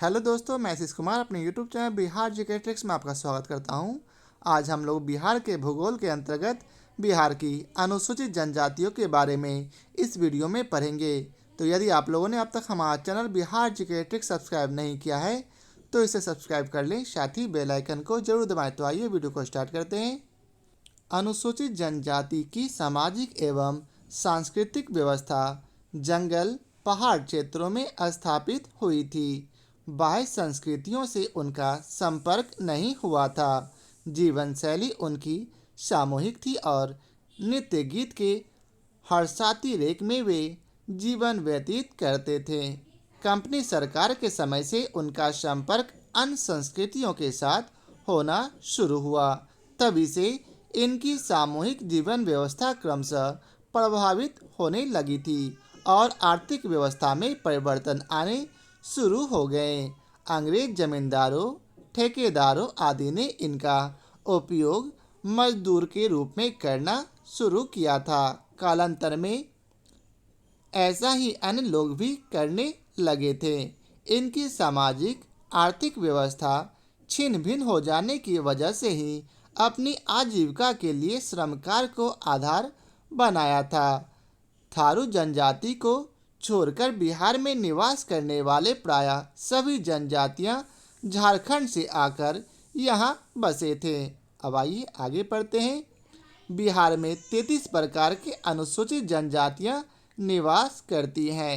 Hello दोस्तों, मैं आशीष कुमार अपने YouTube channel Bihar GK tricks में आपका स्वागत करता हूं। आज हम लोग बिहार के भूगोल के अंतर्गत बिहार की अनुसूचित जनजातियों के बारे में इस वीडियो में पढ़ेंगे। तो यदि आप लोगों ने अब तक हमारा channel Bihar GK tricks subscribe नहीं किया है तो इसे सब्सक्राइब कर लें, साथ ही बेल आइकन को जरूर दबाएं। तो आइए वीडियो को स्टार्ट करते हैं। अनुसूचित जनजाति की सामाजिक एवं सांस्कृतिक व्यवस्था जंगल पहाड़ क्षेत्रों में स्थापित हुई थी। बाह्य संस्कृतियों से उनका संपर्क नहीं हुआ था। जीवन शैली उनकी सामूहिक थी और नृत्य गीत के हर्षाती रेख में वे जीवन व्यतीत करते थे। कंपनी सरकार के समय से उनका संपर्क अन्य संस्कृतियों के साथ होना शुरू हुआ। तभी से इनकी सामूहिक जीवन व्यवस्था क्रमशः प्रभावित होने लगी थी और आर्थिक व्यवस्था में परिवर्तन आने शुरू हो गए। अंग्रेज जमींदारों, ठेकेदारों आदि ने इनका उपयोग मजदूर के रूप में करना शुरू किया था। कालांतर में ऐसा ही अन्य लोग भी करने लगे थे। इनकी सामाजिक आर्थिक व्यवस्था छिन्न भिन्न हो जाने की वजह से ही अपनी आजीविका के लिए श्रम कार्य को आधार बनाया था। थारू जनजाति को छोड़कर बिहार में निवास करने वाले प्रायः सभी जनजातियां झारखंड से आकर यहाँ बसे थे। अब आइए आगे पढ़ते हैं। बिहार में 33 प्रकार के अनुसूचित जनजातियां निवास करती हैं।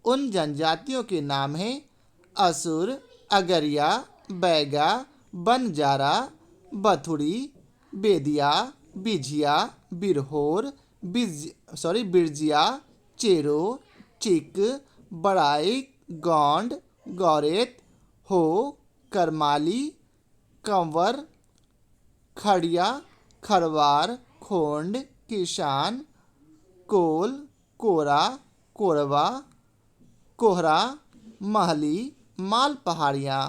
उन जनजातियों के नाम हैं असुर, अगरिया, बैगा, बनजारा, बथुड़ी, बेदिया, बिझिया, बिरहोर, बिरजिया, चेरो, चिक, बड़ाई, गोंड, गौरेत, हो, करमाली, कंवर, खड़िया, खरवार, खोंड, किसान, कोल, कोरा, कोरवा, कोहरा, महली, माल पहाड़ियाँ,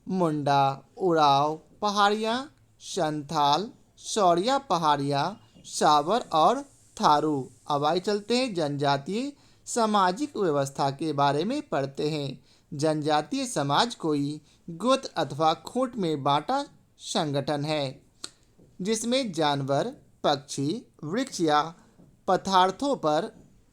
मुंडा, उराव पहाड़ियाँ, संथाल, शौरिया पहाड़ियाँ, सावर और थारू। अब आइए चलते हैं जनजातीय सामाजिक व्यवस्था के बारे में पढ़ते हैं। जनजातीय समाज कोई गोत्र अथवा खूंट में बांटा संगठन है जिसमें जानवर, पक्षी, वृक्ष या पदार्थों पर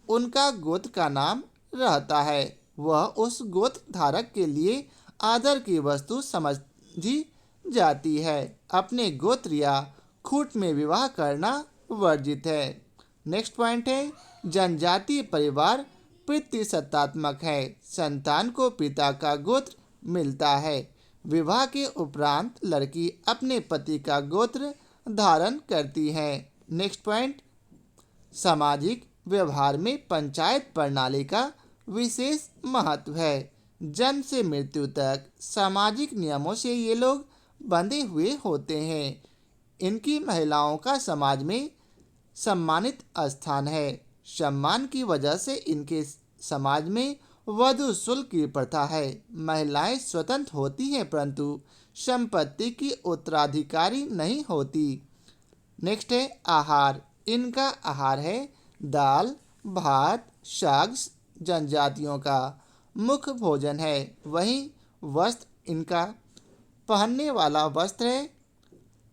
उनका गोत्र का नाम रहता है। वह उस गोत्र धारक के लिए आदर की वस्तु समझी जाती है। अपने गोत्र या खूंट में विवाह करना वर्जित है। नेक्स्ट पॉइंट है जनजातीय परिवार पितृसत्तात्मक है। संतान को पिता का गोत्र मिलता है। विवाह के उपरांत लड़की अपने पति का गोत्र धारण करती है। नेक्स्ट पॉइंट सामाजिक व्यवहार में पंचायत प्रणाली का विशेष महत्व है। जन्म से मृत्यु तक सामाजिक नियमों से ये लोग बंधे हुए होते हैं। इनकी महिलाओं का समाज में सम्मानित स्थान है। सम्मान की वजह से इनके समाज में वधू शुल्क की प्रथा है। महिलाएं स्वतंत्र होती हैं परंतु संपत्ति की उत्तराधिकारी नहीं होती। नेक्स्ट है आहार। इनका आहार है दाल, भात, साग जनजातियों का मुख्य भोजन है। वहीं वस्त्र इनका पहनने वाला वस्त्र है।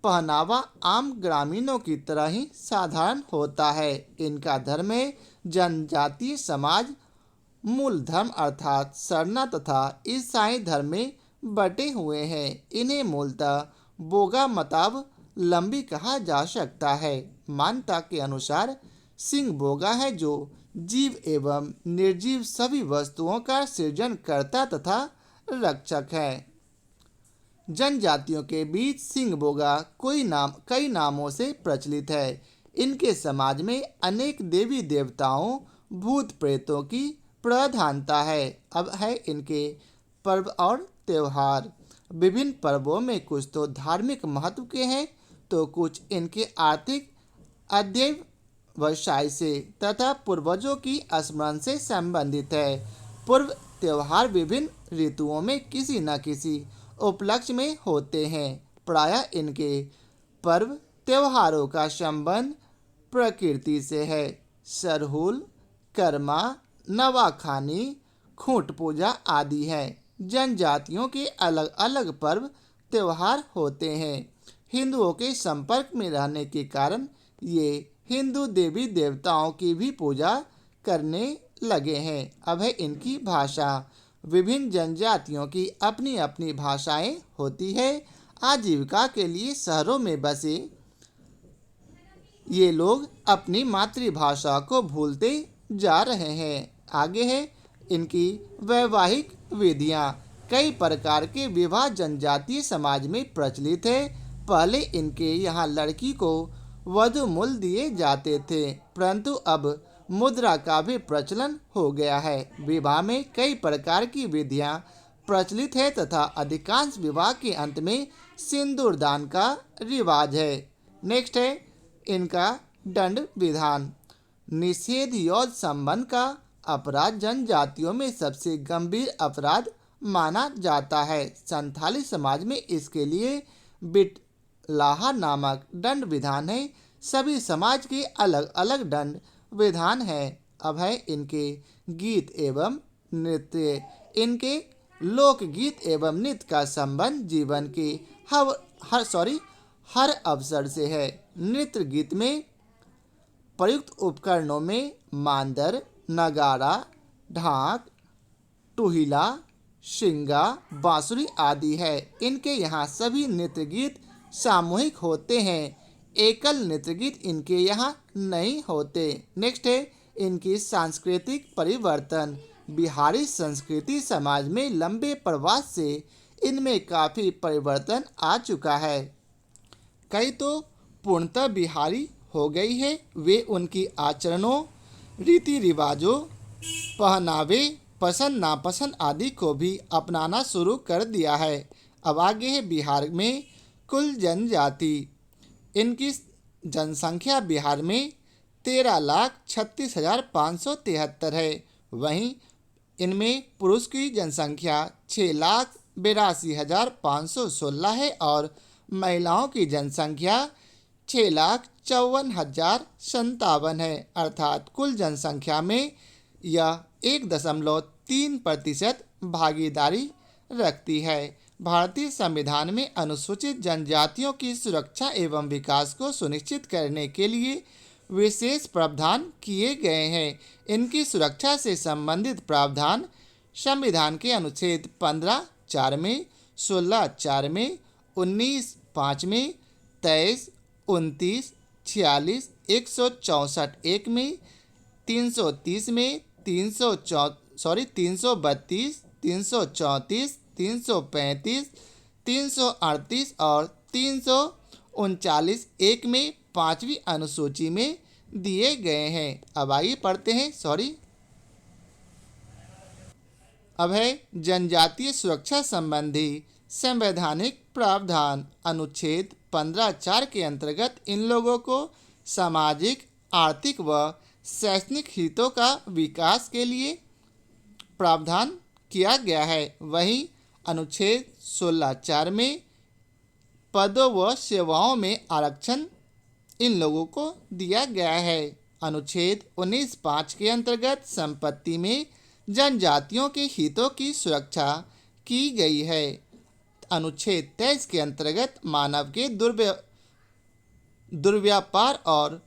पहनावा आम ग्रामीणों की तरह ही साधारण होता है। इनका धर्म है जनजातीय समाज मूल धर्म अर्थात सरना तथा ईसाई धर्म में बटे हुए हैं। इन्हें मूलतः बोगा मताब लंबी कहा जा सकता है। मान्यता के अनुसार सिंह बोगा है जो जीव एवं निर्जीव सभी वस्तुओं का सृजन करता तथा रक्षक है। जनजातियों के बीच सिंह बोगा कई नामों से प्रचलित है। इनके समाज में अनेक देवी देवताओं, भूत प्रेतों की प्रधानता है। अब है इनके पर्व और त्यौहार। विभिन्न पर्वों में कुछ तो धार्मिक महत्व के हैं तो कुछ इनके आर्थिक अध्यवसाय से तथा पूर्वजों की स्मरण से संबंधित है। पूर्व त्यौहार विभिन्न ऋतुओं में किसी न किसी उपलक्ष्य में होते हैं। प्रायः इनके पर्व त्योहारों का संबंध प्रकृति से है। सरहुल, कर्मा, नवाखानी, खूंट पूजा आदि है। जनजातियों के अलग अलग पर्व त्योहार होते हैं। हिंदुओं के संपर्क में रहने के कारण ये हिंदू देवी देवताओं की भी पूजा करने लगे हैं। अब है इनकी भाषा। विभिन्न जनजातियों की अपनी अपनी भाषाएं होती है। आजीविका के लिए शहरों में बसे ये लोग अपनी मातृभाषा को भूलते जा रहे हैं। आगे है इनकी वैवाहिक विधियां। कई प्रकार के विवाह जनजातीय समाज में प्रचलित है। पहले इनके यहाँ लड़की को वधू मूल्य दिए जाते थे, परंतु अब मुद्रा का भी प्रचलन हो गया है। विवाह में कई प्रकार की विधियां प्रचलित है तथा अधिकांश विवाह के अंत में सिंदूर दान का रिवाज है। नेक्स्ट है इनका दंड विधान। निषेध यौन संबंध का अपराध जनजातियों में सबसे गंभीर अपराध माना जाता है। संथाली समाज में इसके लिए बिटलाहा नामक दंड विधान है। सभी समाज के अलग अलग दंड विधान है। अब है इनके गीत एवं नृत्य। इनके लोकगीत एवं नृत्य का संबंध जीवन के हर अवसर से है। नृत्य गीत में प्रयुक्त उपकरणों में मांदर, नगाड़ा, ढाक, टुहिला, शिंगा, बांसुरी आदि है। इनके यहाँ सभी नृत्य गीत सामूहिक होते हैं। एकल नृत्य गीत इनके यहाँ नहीं होते। नेक्स्ट है इनकी सांस्कृतिक परिवर्तन। बिहारी संस्कृति समाज में लंबे प्रवास से इनमें काफ़ी परिवर्तन आ चुका है। कई तो पूर्णतः बिहारी हो गई है। वे उनकी आचरणों, रीति रिवाजों, पहनावे, पसंद नापसंद आदि को भी अपनाना शुरू कर दिया है। अब आगे है बिहार में कुल जनजाति। इनकी जनसंख्या बिहार में 13,36,573 है। वहीं इनमें पुरुष की जनसंख्या 6,82,516 है और महिलाओं की जनसंख्या 6,54,057 है। अर्थात कुल जनसंख्या में यह 1.3% भागीदारी रखती है। भारतीय संविधान में अनुसूचित जनजातियों की सुरक्षा एवं विकास को सुनिश्चित करने के लिए विशेष प्रावधान किए गए हैं। इनकी सुरक्षा से संबंधित प्रावधान संविधान के अनुच्छेद 15(4) में, 16(4) में, 19(5) में, 23, 29, 46, 164(1) में, 330 में, 332, 334, 335, 338 और 339(1) में 5वीं अनुसूची में दिए गए हैं। अब आइए पढ़ते हैं। अब है जनजातीय सुरक्षा संबंधी संवैधानिक प्रावधान। अनुच्छेद 15(4) के अंतर्गत इन लोगों को सामाजिक, आर्थिक व शैक्षणिक हितों का विकास के लिए प्रावधान किया गया है। वहीं अनुच्छेद 16(4) में पदों व सेवाओं में आरक्षण इन लोगों को दिया गया है। अनुच्छेद 19(5) के अंतर्गत संपत्ति में जनजातियों के हितों की सुरक्षा की गई है। अनुच्छेद 23 के अंतर्गत मानव के दुर्व्यापार और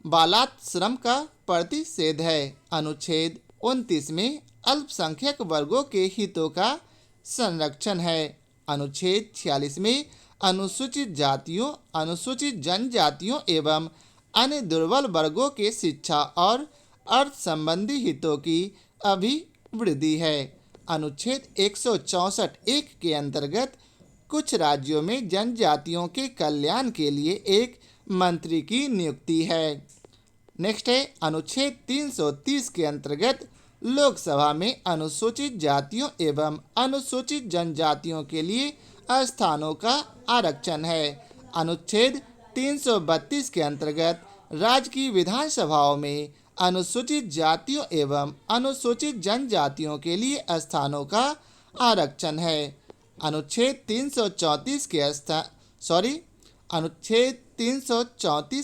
बालाश्रम का प्रतिषेध है। अनुच्छेद 29 में अल्पसंख्यक वर्गों के हितों का संरक्षण है। अनुच्छेद 46 में अनुसूचित जातियों, अनुसूचित जनजातियों एवं अन्य दुर्बल वर्गों के शिक्षा और अर्थ संबंधी हितों की अभिवृद्धि है। अनुच्छेद 164(1) के अंतर्गत कुछ राज्यों में जनजातियों के कल्याण के लिए एक मंत्री की नियुक्ति है। नेक्स्ट है अनुच्छेद 330 के अंतर्गत लोकसभा में अनुसूचित जातियों एवं अनुसूचित जनजातियों के लिए स्थानों का आरक्षण है। अनुच्छेद 332 के अंतर्गत राज्य की विधानसभाओं में अनुसूचित जातियों एवं अनुसूचित जनजातियों के लिए स्थानों का आरक्षण है। अनुच्छेद 334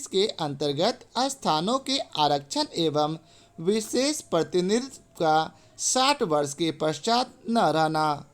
के अंतर्गत स्थानों के आरक्षण एवं विशेष प्रतिनिधित्व का 60 वर्ष के पश्चात न रहना।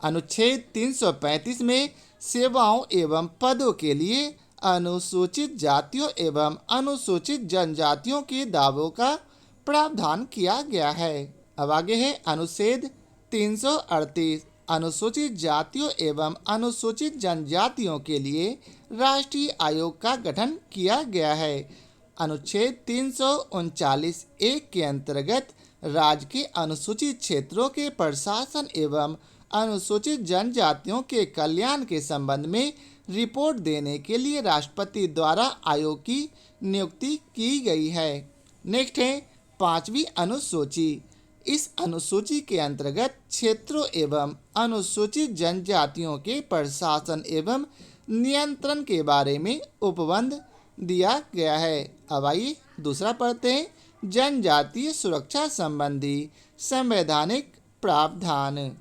अनुच्छेद 335 में सेवाओं एवं पदों के लिए अनुसूचित जातियों एवं अनुसूचित जनजातियों के दावों का प्रावधान किया गया है। अब आगे है अनुच्छेद 338 अनुसूचित जातियों एवं अनुसूचित जनजातियों के लिए राष्ट्रीय आयोग का गठन किया गया है। अनुच्छेद 339 एक के अंतर्गत राज्य के अनुसूचित क्षेत्रों के प्रशासन एवं अनुसूचित जनजातियों के कल्याण के संबंध में रिपोर्ट देने के लिए राष्ट्रपति द्वारा आयोग की नियुक्ति की गई है। नेक्स्ट है 5वीं अनुसूची। इस अनुसूची के अंतर्गत क्षेत्रों एवं अनुसूचित जनजातियों के प्रशासन एवं नियंत्रण के बारे में उपबंध दिया गया है। अब आइए दूसरा पढ़ते हैं जनजातीय सुरक्षा संबंधी संवैधानिक प्रावधान।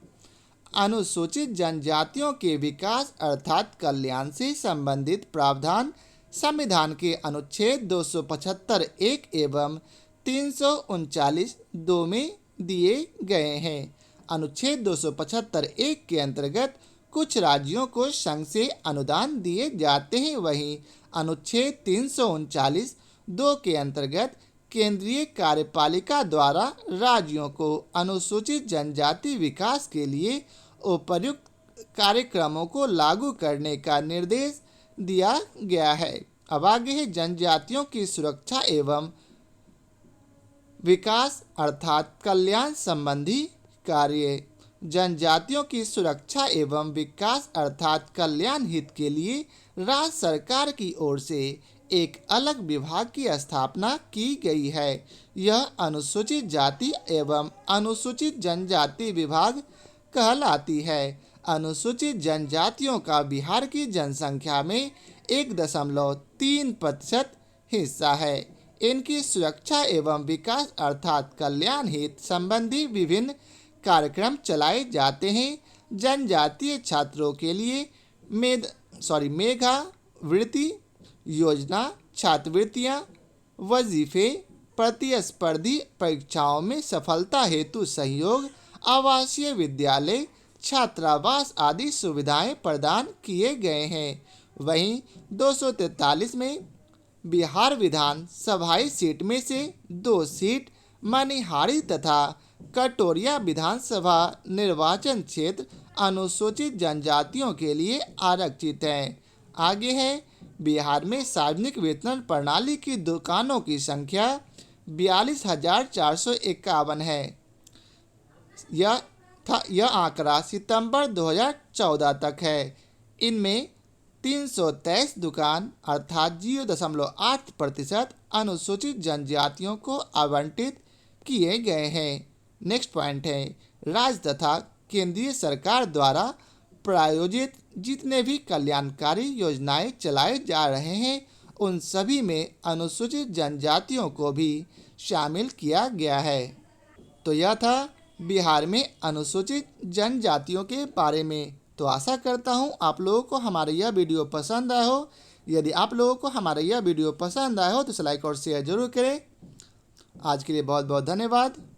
अनुसूचित जनजातियों के विकास अर्थात कल्याण से संबंधित प्रावधान संविधान के अनुच्छेद 275 एक एवं 339 दो में दिए गए हैं। अनुच्छेद 275 एक के अंतर्गत कुछ राज्यों को संघ से अनुदान दिए जाते हैं, वहीं अनुच्छेद 339 दो के अंतर्गत केंद्रीय कार्यपालिका द्वारा राज्यों को अनुसूचित जनजाति विकास के लिए उपर्युक्त कार्यक्रमों को लागू करने का निर्देश दिया गया है। अब आगे है जनजातियों की सुरक्षा एवं विकास अर्थात कल्याण संबंधी कार्य। जनजातियों की सुरक्षा एवं विकास अर्थात कल्याण हित के लिए राज्य सरकार की ओर से एक अलग विभाग की स्थापना की गई है। यह अनुसूचित जाति एवं अनुसूचित जनजाति विभाग कहलाती है। अनुसूचित जनजातियों का बिहार की जनसंख्या में 1.3% हिस्सा है। इनकी सुरक्षा एवं विकास अर्थात कल्याण हित संबंधी विभिन्न कार्यक्रम चलाए जाते हैं। जनजातीय छात्रों के लिए मेधावृत्ति योजना, छात्रवृत्तियां, वजीफे, प्रतिस्पर्धी परीक्षाओं में सफलता हेतु सहयोग, आवासीय विद्यालय, छात्रावास आदि सुविधाएं प्रदान किए गए हैं। वहीं 243 में बिहार विधान सभाई सीट में से 2 सीट मनिहारी तथा कटोरिया विधानसभा निर्वाचन क्षेत्र अनुसूचित जनजातियों के लिए आरक्षित हैं। आगे है बिहार में सार्वजनिक वितरण प्रणाली की दुकानों की संख्या 42,451 है। यह आंकड़ा सितंबर 2014 तक है। इनमें 323 दुकान अर्थात 0.8% अनुसूचित जनजातियों को आवंटित किए गए हैं। नेक्स्ट पॉइंट है राज्य तथा केंद्रीय सरकार द्वारा प्रायोजित जितने भी कल्याणकारी योजनाएं चलाए जा रहे हैं उन सभी में अनुसूचित जनजातियों को भी शामिल किया गया है। तो यह था बिहार में अनुसूचित जनजातियों के बारे में। तो आशा करता हूँ आप लोगों को हमारा यह वीडियो पसंद आया हो। यदि आप लोगों को हमारा यह वीडियो पसंद आया हो तो लाइक और शेयर जरूर करें। आज के लिए बहुत बहुत धन्यवाद।